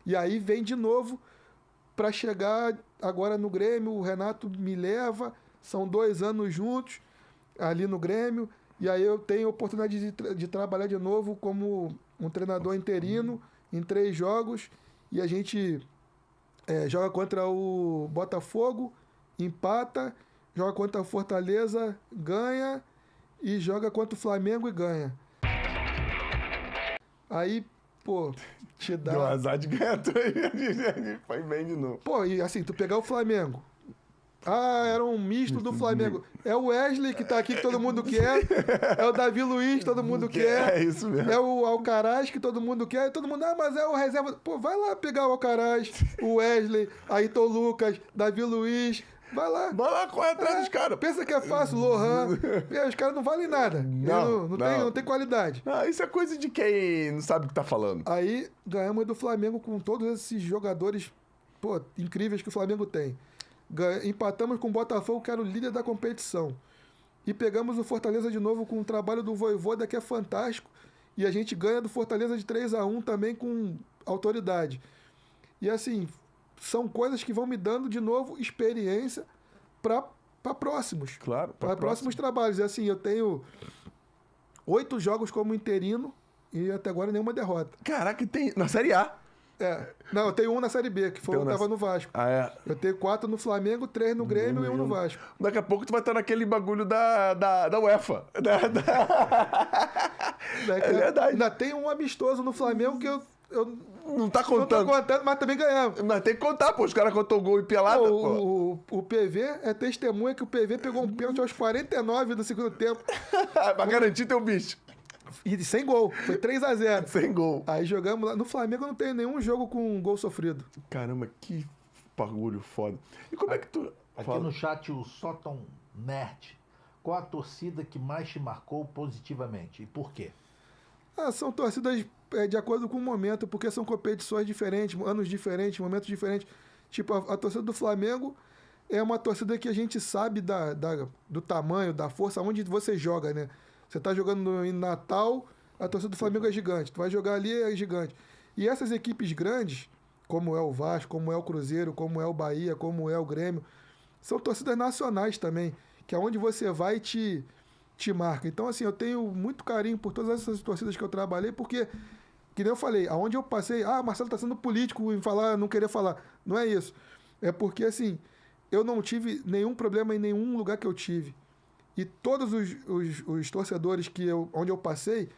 E aí vem de novo para chegar agora no Grêmio. O Renato me leva, são 2 anos juntos ali no Grêmio. E aí eu tenho a oportunidade de trabalhar de novo como um treinador interino em 3 jogos. E a gente joga contra o Botafogo, empata, joga contra o Fortaleza, ganha, e joga contra o Flamengo e ganha. Aí, pô, te dá... Deu azar de ganhar tudo aí, a gente foi bem de novo. Pô, e assim, tu pegar o Flamengo. Ah, era um misto do Flamengo. É o Wesley que tá aqui, que todo mundo quer. É o Davi Luiz, que todo mundo quer. É isso mesmo. É o Alcaraz, que todo mundo quer. E todo mundo, mas é o reserva. Pô, vai lá pegar o Alcaraz, o Wesley, Ayrton Lucas, Davi Luiz. Vai lá. Vai lá, corre atrás dos caras. Pensa que é fácil, Lohan. Os caras não valem nada. Não tem qualidade. Não, isso é coisa de quem não sabe o que tá falando. Aí ganhamos do Flamengo com todos esses jogadores, pô, incríveis que o Flamengo tem. Empatamos com o Botafogo, que era o líder da competição. E pegamos o Fortaleza de novo com o trabalho do Vojvoda, que é fantástico. E a gente ganha do Fortaleza de 3-1 também com autoridade. E assim, são coisas que vão me dando de novo experiência para próximos. Claro, para próximos trabalhos. E assim, eu tenho 8 jogos como interino e até agora nenhuma derrota. Caraca, tem na Série A. Não, eu tenho 1 na Série B, que foi eu tava no Vasco. Ah, é? Eu tenho 4 no Flamengo, 3 no Grêmio e 1 no Vasco. Daqui a pouco tu vai estar naquele bagulho da UEFA. É verdade. Ainda tem um amistoso no Flamengo que eu não tá contando. Não tô contando, mas também ganhamos. Mas tem que contar, pô. Os caras contou gol e pelada, pô. O PV é testemunha que o PV pegou um pênalti aos 49 do segundo tempo. Pra garantir teu bicho. E sem gol. Foi 3-0. Sem gol. Aí jogamos lá. No Flamengo eu não tenho nenhum jogo com gol sofrido. Caramba, que bagulho foda. E como é que tu... Aqui no chat o Sotton Nerd. Qual a torcida que mais te marcou positivamente? E por quê? São torcidas de acordo com o momento, porque são competições diferentes, anos diferentes, momentos diferentes. Tipo, a torcida do Flamengo é uma torcida que a gente sabe do tamanho, da força, onde você joga, né? Você tá jogando em Natal, a torcida do Flamengo é gigante. Tu vai jogar ali, é gigante. E essas equipes grandes, como é o Vasco, como é o Cruzeiro, como é o Bahia, como é o Grêmio, são torcidas nacionais também, que é onde você vai te marca. Então, assim, eu tenho muito carinho por todas essas torcidas que eu trabalhei, porque, que nem eu falei, aonde eu passei, Marcelo tá sendo político em falar, não querer falar. Não é isso. É porque, assim, eu não tive nenhum problema em nenhum lugar que eu tive. E todos os torcedores onde eu passei,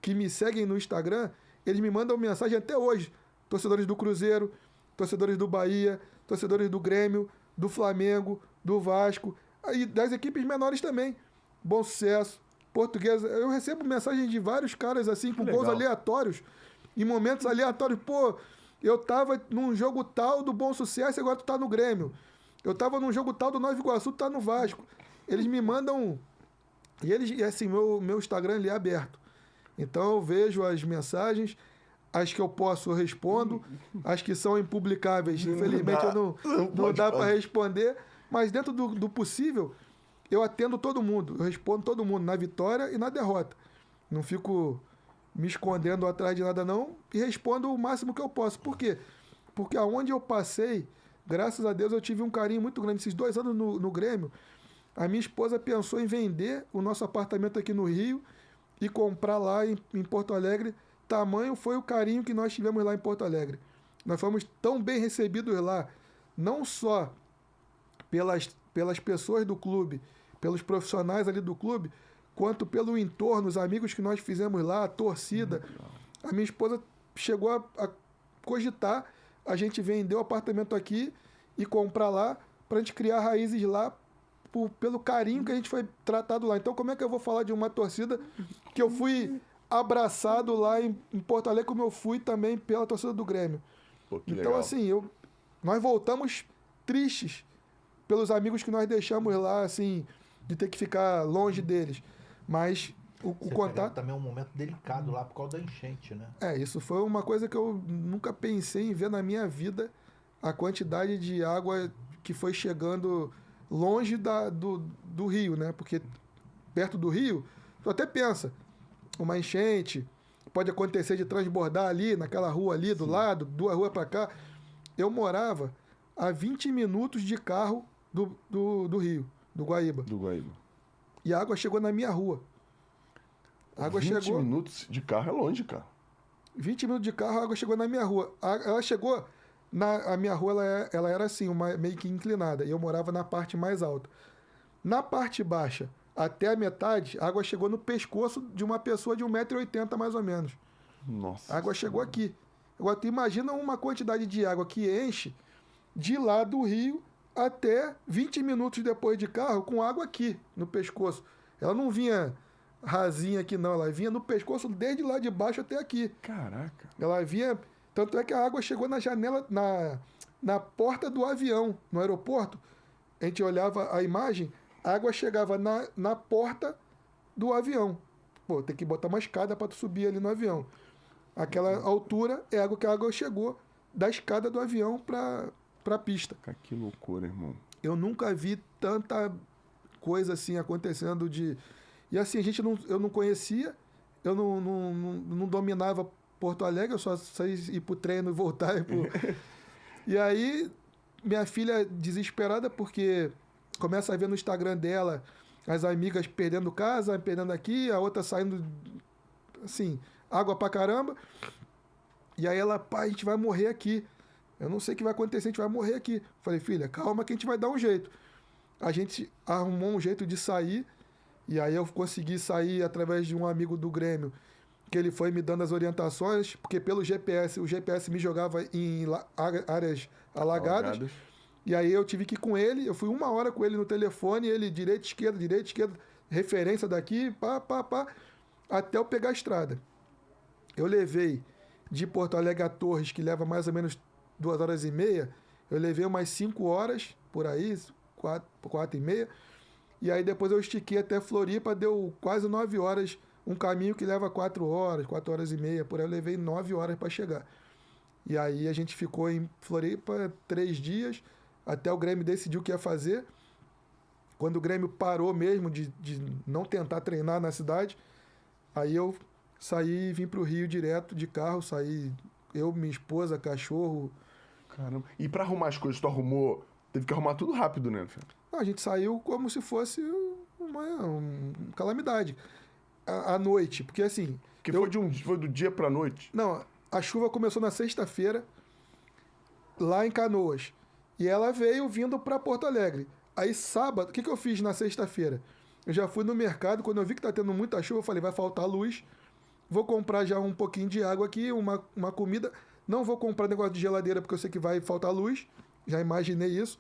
que me seguem no Instagram, eles me mandam mensagem até hoje. Torcedores do Cruzeiro, torcedores do Bahia, torcedores do Grêmio, do Flamengo, do Vasco, e das equipes menores também. Bom Sucesso, Portuguesa. Eu recebo mensagens de vários caras assim, com gols aleatórios, em momentos aleatórios. Pô, eu tava num jogo tal do Bom Sucesso e agora tu tá no Grêmio. Eu tava num jogo tal do Nova Iguaçu, tu tá no Vasco. Eles me mandam... E assim, meu Instagram ele é aberto. Então eu vejo as mensagens, as que eu posso eu respondo, as que são impublicáveis, infelizmente não dá para responder, mas dentro do possível, eu atendo todo mundo, eu respondo todo mundo, na vitória e na derrota. Não fico me escondendo atrás de nada não, e respondo o máximo que eu posso. Por quê? Porque aonde eu passei, graças a Deus eu tive um carinho muito grande. Esses 2 anos no Grêmio, a minha esposa pensou em vender o nosso apartamento aqui no Rio e comprar lá em Porto Alegre. Tamanho foi o carinho que nós tivemos lá em Porto Alegre. Nós fomos tão bem recebidos lá, não só pelas pessoas do clube, pelos profissionais ali do clube, quanto pelo entorno, os amigos que nós fizemos lá, a torcida. A minha esposa chegou a cogitar a gente vender o apartamento aqui e comprar lá, para a gente criar raízes lá, pelo carinho que a gente foi tratado lá. Então, como é que eu vou falar de uma torcida que eu fui abraçado lá em Porto Alegre, como eu fui também pela torcida do Grêmio? Pô, então, legal. assim, nós voltamos tristes pelos amigos que nós deixamos lá, assim, de ter que ficar longe deles. Mas o contato... também é um momento delicado lá por causa da enchente, né? Isso foi uma coisa que eu nunca pensei em ver na minha vida, a quantidade de água que foi chegando longe do rio, né? Porque perto do rio, tu até pensa, uma enchente, pode acontecer de transbordar ali, naquela rua ali do lado, 2 ruas para cá. Eu morava a 20 minutos de carro do rio, do Guaíba. Do Guaíba. E a água chegou na minha rua. A água 20 chegou... minutos de carro é longe, cara. 20 minutos de carro, a água chegou na minha rua. Ela chegou... A minha rua, ela era assim, meio que inclinada. E eu morava na parte mais alta. Na parte baixa, até a metade, a água chegou no pescoço de uma pessoa de 1,80 m, mais ou menos. Nossa. A água chegou aqui. Agora, tu imagina uma quantidade de água que enche de lá do rio até 20 minutos depois de carro com água aqui, no pescoço. Ela não vinha rasinha aqui, não. Ela vinha no pescoço desde lá de baixo até aqui. Caraca. Ela vinha... Tanto é que a água chegou na janela, na porta do avião, no aeroporto. A gente olhava a imagem, a água chegava na porta do avião. Pô, tem que botar uma escada para tu subir ali no avião. Aquela altura é a água chegou da escada do avião para a pista. Cara, que loucura, irmão. Eu nunca vi tanta coisa assim acontecendo de... E assim, eu não conhecia, eu não dominava Porto Alegre, eu só saí ir pro treino e voltar. E aí, minha filha desesperada, porque começa a ver no Instagram dela as amigas perdendo casa, perdendo aqui, a outra saindo, assim, água pra caramba. E aí ela, pai, a gente vai morrer aqui. Eu não sei o que vai acontecer, a gente vai morrer aqui. Falei, filha, calma que a gente vai dar um jeito. A gente arrumou um jeito de sair, e aí eu consegui sair através de um amigo do Grêmio, que ele foi me dando as orientações, porque pelo GPS, o GPS me jogava em áreas alagadas. E aí eu tive que ir com ele, eu fui 1 hora com ele no telefone, ele direita, esquerda, referência daqui, pá, até eu pegar a estrada. Eu levei de Porto Alegre a Torres, que leva mais ou menos 2h30, eu levei umas 5 horas, por aí, 4h30, e aí depois eu estiquei até Floripa, deu quase 9 horas, um caminho que leva 4 horas, 4h30, por aí eu levei 9 horas para chegar. E aí a gente ficou em Floripa 3 dias, até o Grêmio decidiu o que ia fazer. Quando o Grêmio parou mesmo de não tentar treinar na cidade, aí eu saí e vim pro Rio direto de carro, saí eu, minha esposa, cachorro. Caramba. E pra arrumar as coisas, tu arrumou... Teve que arrumar tudo rápido, né, filho? A gente saiu como se fosse uma calamidade. À noite, porque assim... Porque foi do dia pra noite? Não, a chuva começou na sexta-feira, lá em Canoas. E ela veio vindo para Porto Alegre. Aí sábado, o que eu fiz na sexta-feira? Eu já fui no mercado, quando eu vi que tá tendo muita chuva, eu falei, vai faltar luz. Vou comprar já um pouquinho de água aqui, uma comida. Não vou comprar negócio de geladeira, porque eu sei que vai faltar luz. Já imaginei isso.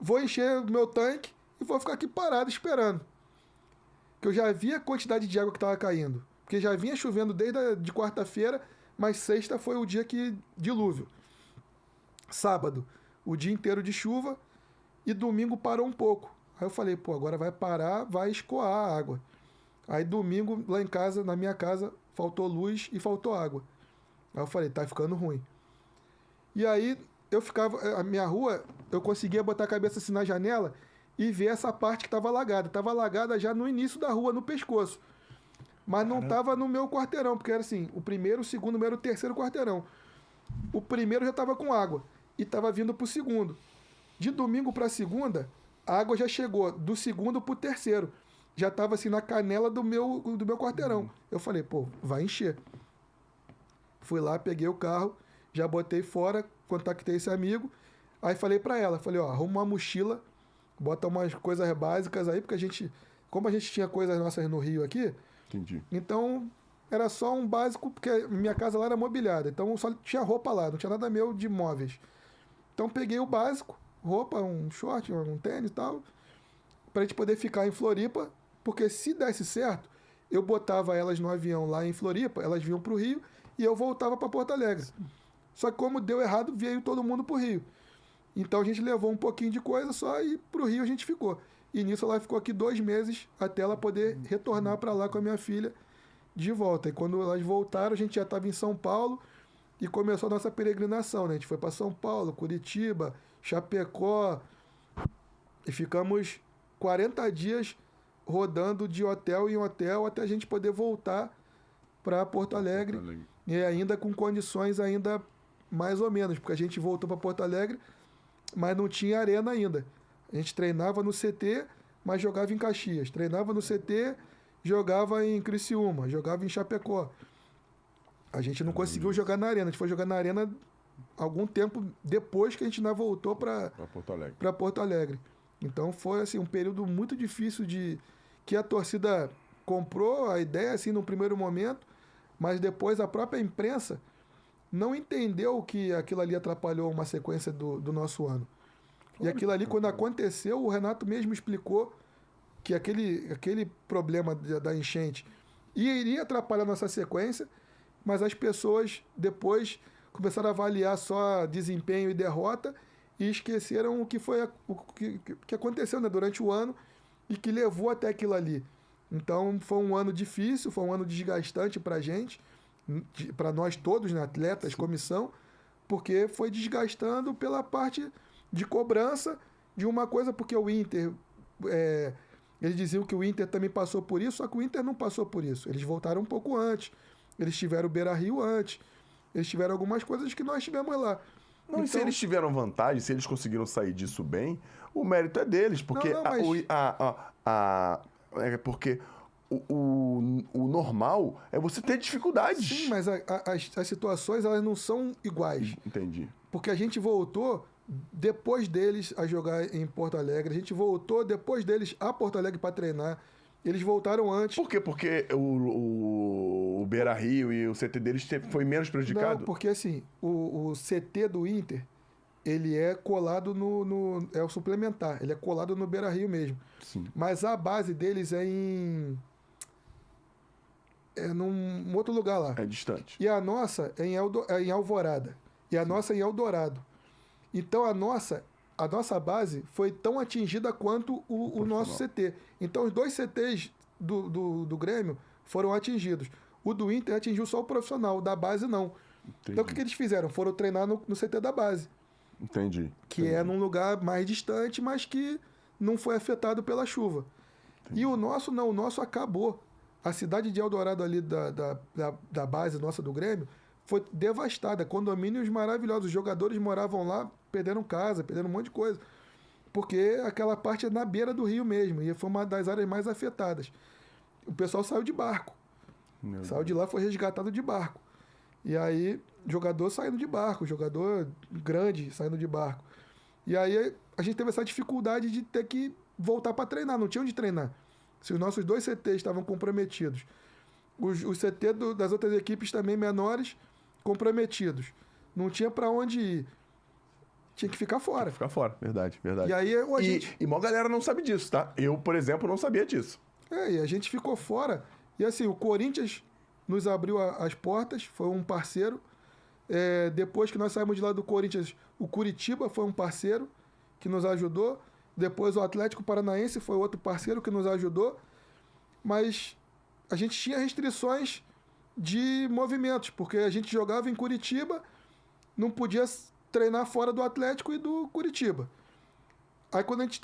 Vou encher o meu tanque e vou ficar aqui parado esperando. Que eu já vi a quantidade de água que estava caindo. Porque já vinha chovendo desde de quarta-feira, mas sexta foi o dia que dilúvio. Sábado, o dia inteiro de chuva, e domingo parou um pouco. Aí eu falei, pô, agora vai parar, vai escoar a água. Aí domingo, lá em casa, na minha casa, faltou luz e faltou água. Aí eu falei, tá ficando ruim. E aí eu ficava, a minha rua, eu conseguia botar a cabeça assim na janela e ver essa parte que estava alagada. Estava alagada já no início da rua, no pescoço. Mas não estava no meu quarteirão, porque era assim, o primeiro, o segundo, era o terceiro quarteirão. O primeiro já estava com água e estava vindo para o segundo. De domingo para segunda, a água já chegou do segundo para o terceiro. Já estava assim na canela do meu quarteirão. Eu falei, pô, vai encher. Fui lá, peguei o carro, já botei fora, contactei esse amigo. Aí falei para ela, falei, ó, arruma uma mochila, bota umas coisas básicas aí, porque como a gente tinha coisas nossas no Rio aqui, entendi. Então era só um básico, porque minha casa lá era mobiliada, então só tinha roupa lá, não tinha nada meu de móveis. Então peguei o básico, roupa, um short, um tênis e tal, pra gente poder ficar em Floripa, porque se desse certo, eu botava elas no avião lá em Floripa, elas vinham pro Rio e eu voltava para Porto Alegre. Só que como deu errado, veio todo mundo pro Rio. Então a gente levou um pouquinho de coisa só e pro Rio a gente ficou. E nisso ela ficou aqui 2 meses até ela poder retornar para lá com a minha filha de volta. E quando elas voltaram, a gente já estava em São Paulo e começou a nossa peregrinação, né? A gente foi para São Paulo, Curitiba, Chapecó e ficamos 40 dias rodando de hotel em hotel até a gente poder voltar para Porto Alegre, e ainda com condições ainda mais ou menos, porque a gente voltou para Porto Alegre, mas não tinha arena ainda. A gente treinava no CT, mas jogava em Caxias. Treinava no CT, jogava em Criciúma, jogava em Chapecó. A gente não conseguiu jogar na arena. A gente foi jogar na arena algum tempo depois que a gente ainda voltou para Porto Alegre. Então foi assim, um período muito difícil que a torcida comprou a ideia assim no primeiro momento, mas depois a própria imprensa não entendeu que aquilo ali atrapalhou uma sequência do nosso ano. E aquilo ali, quando aconteceu, o Renato mesmo explicou que aquele problema da enchente iria atrapalhar a nossa sequência, mas as pessoas depois começaram a avaliar só desempenho e derrota e esqueceram o que foi o que aconteceu, né, durante o ano e que levou até aquilo ali. Então foi um ano difícil, foi um ano desgastante para a gente, para nós todos, né, atletas, comissão, porque foi desgastando pela parte de cobrança de uma coisa, porque o Inter, eles diziam que o Inter também passou por isso, só que o Inter não passou por isso. Eles voltaram um pouco antes, eles tiveram o Beira-Rio antes, eles tiveram algumas coisas que nós tivemos lá. Não, então, e se eles tiveram vantagem, se eles conseguiram sair disso bem, o mérito é deles, porque porque o normal é você ter dificuldades. Sim, mas as situações elas não são iguais. Entendi. Porque a gente voltou depois deles a jogar em Porto Alegre, a gente voltou depois deles a Porto Alegre para treinar. Eles voltaram antes. Por quê? Porque o Beira-Rio e o CT deles foi menos prejudicado? Não, porque assim, o CT do Inter, ele é colado é o suplementar, ele é colado no Beira-Rio mesmo. Sim. Mas a base deles é num outro lugar lá. É distante. E a nossa é em Alvorada. E a nossa é em Eldorado. Então a nossa base foi tão atingida quanto o nosso CT. Então os dois CTs do Grêmio foram atingidos. O do Inter atingiu só o profissional, o da base não. Entendi. Então o que eles fizeram? Foram treinar no CT da base. Entendi. Que é num lugar mais distante, mas que não foi afetado pela chuva. Entendi. E o nosso não, o nosso acabou. A cidade de Eldorado ali da base nossa do Grêmio foi devastada. Condomínios maravilhosos. Os jogadores moravam lá, perderam casa, perderam um monte de coisa. Porque aquela parte é na beira do rio mesmo. E foi uma das áreas mais afetadas. O pessoal saiu de barco. Saiu de lá, foi resgatado de barco. E aí, jogador saindo de barco, jogador grande saindo de barco. E aí, a gente teve essa dificuldade de ter que voltar para treinar. Não tinha onde treinar. Se os nossos dois CTs estavam comprometidos, os CT das outras equipes também menores comprometidos. Não tinha para onde ir. Tinha que ficar fora. Ficar fora, verdade. E aí E mó galera não sabe disso, tá? Eu, por exemplo, não sabia disso. E a gente ficou fora. E assim, o Corinthians nos abriu as portas, foi um parceiro. Depois que nós saímos de lá do Corinthians, o Curitiba foi um parceiro que nos ajudou. Depois o Atlético Paranaense foi outro parceiro que nos ajudou. Mas a gente tinha restrições de movimentos, porque a gente jogava em Curitiba, não podia treinar fora do Atlético e do Curitiba. Aí quando a gente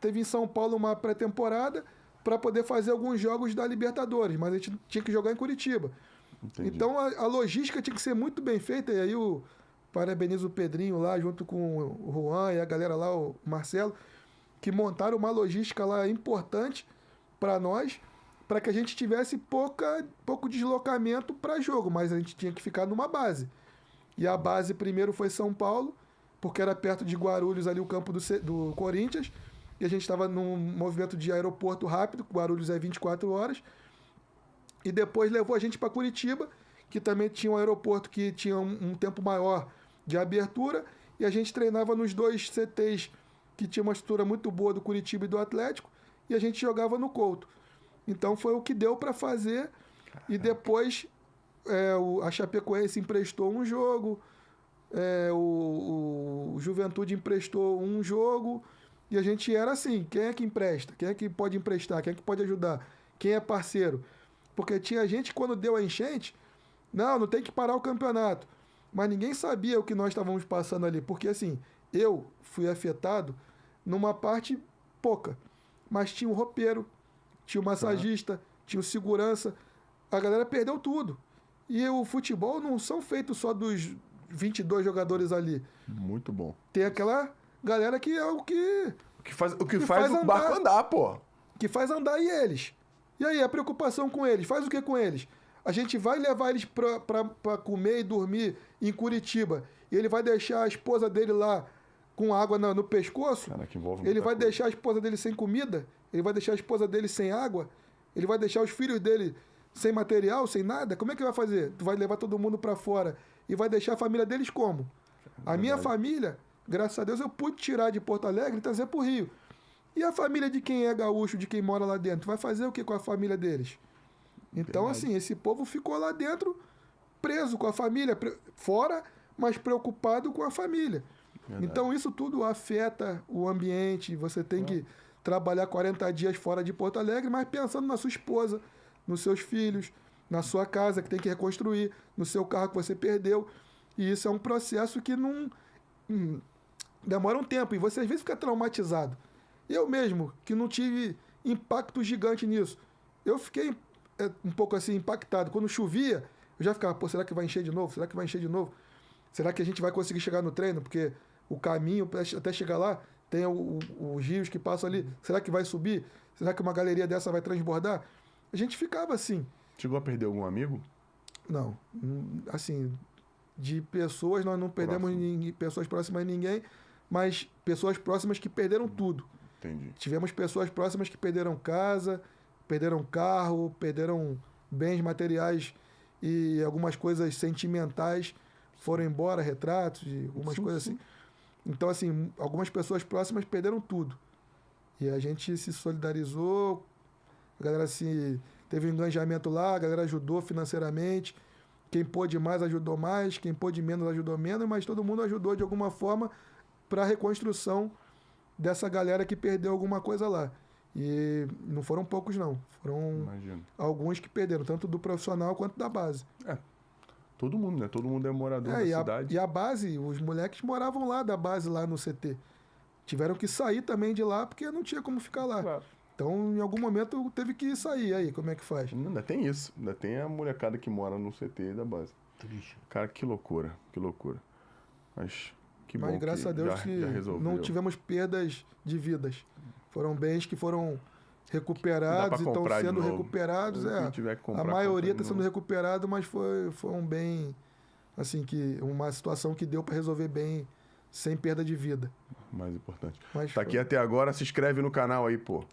teve em São Paulo uma pré-temporada para poder fazer alguns jogos da Libertadores, mas a gente tinha que jogar em Curitiba. Entendi. Então a logística tinha que ser muito bem feita, e aí eu parabenizo o Pedrinho lá, junto com o Juan e a galera lá, o Marcelo, que montaram uma logística lá importante para nós, para que a gente tivesse pouco deslocamento para jogo, mas a gente tinha que ficar numa base. E a base primeiro foi São Paulo, porque era perto de Guarulhos ali o campo do Corinthians, e a gente estava num movimento de aeroporto rápido, Guarulhos é 24 horas, e depois levou a gente para Curitiba, que também tinha um aeroporto que tinha um tempo maior de abertura, e a gente treinava nos dois CTs que tinha uma estrutura muito boa do Curitiba e do Atlético, e a gente jogava no Couto. Então foi o que deu para fazer. E depois a Chapecoense emprestou um jogo, o Juventude emprestou um jogo, e a gente era assim, quem é que empresta? Quem é que pode emprestar? Quem é que pode ajudar? Quem é parceiro? Porque tinha gente que quando deu a enchente, não tem que parar o campeonato. Mas ninguém sabia o que nós estávamos passando ali, porque assim, eu fui afetado numa parte pouca, mas tinha um roupeiro, tinha o massagista, tinha o segurança. a galera perdeu tudo. E o futebol não são feitos só dos 22 jogadores ali. Muito bom. Tem aquela galera que é o que O que faz o barco andar, pô. que faz andar e eles. E aí, a preocupação com eles? Faz o que com eles? A gente vai levar eles pra comer e dormir em Curitiba. E ele vai deixar a esposa dele lá com água no pescoço? Cara, que envolve Ele muita vai coisa. deixar a esposa dele sem comida? Ele vai deixar a esposa dele sem água? Ele vai deixar os filhos dele sem material, sem nada? Como é que vai fazer? Tu vai levar todo mundo pra fora e vai deixar a família deles como? A minha família, graças a Deus, eu pude tirar de Porto Alegre e trazer pro Rio. E a família de quem é gaúcho, de quem mora lá dentro, vai fazer o que com a família deles? Então, assim, esse povo ficou lá dentro, preso com a família, fora, mas preocupado com a família. Verdade. Então, isso tudo afeta o ambiente. Você tem que trabalhar 40 dias fora de Porto Alegre, mas pensando na sua esposa, nos seus filhos, na sua casa que tem que reconstruir, no seu carro que você perdeu. E isso é um processo que não demora um tempo. E você às vezes fica traumatizado. Eu mesmo, que não tive impacto gigante nisso, eu fiquei um pouco assim impactado. Quando chovia, eu já ficava, pô, será que vai encher de novo? Será que vai encher de novo? Será que a gente vai conseguir chegar no treino? Porque o caminho até chegar lá tem os rios que passam ali. Será que vai subir? Será que uma galeria dessa vai transbordar? A gente ficava assim. Chegou a perder algum amigo? Não. Assim, de pessoas, nós não perdemos pessoas próximas a ninguém, mas pessoas próximas que perderam tudo. Entendi. Tivemos pessoas próximas que perderam casa, perderam carro, perderam bens materiais e algumas coisas sentimentais foram embora, retratos e algumas coisas assim. Então, assim, algumas pessoas próximas perderam tudo. E a gente se solidarizou, a galera teve um engajamento lá, a galera ajudou financeiramente. Quem pôde mais ajudou mais, quem pôde menos ajudou menos, mas todo mundo ajudou de alguma forma para a reconstrução dessa galera que perdeu alguma coisa lá. E não foram poucos, não. Foram Imagino. alguns que perderam, tanto do profissional quanto da base. Todo mundo, né? Todo mundo é morador da cidade. E a base, os moleques moravam lá da base, lá no CT. Tiveram que sair também de lá, porque não tinha como ficar lá. Claro. Então, em algum momento, teve que sair. Aí, como é que faz? Ainda tem isso. Ainda tem a molecada que mora no CT da base. Triste. Cara, que loucura. Que loucura. Mas que bom Mas graças que a Deus já que resolveu. não tivemos perdas de vidas. Foram bens que foram recuperados e estão comprar de sendo novo. recuperados. Quem tiver que comprar, A maioria compra está de sendo novo. recuperado, mas foi um bem, assim, uma situação que deu para resolver bem, sem perda de vida. Mais importante. Mas Tá aqui até agora, se inscreve no canal aí, pô.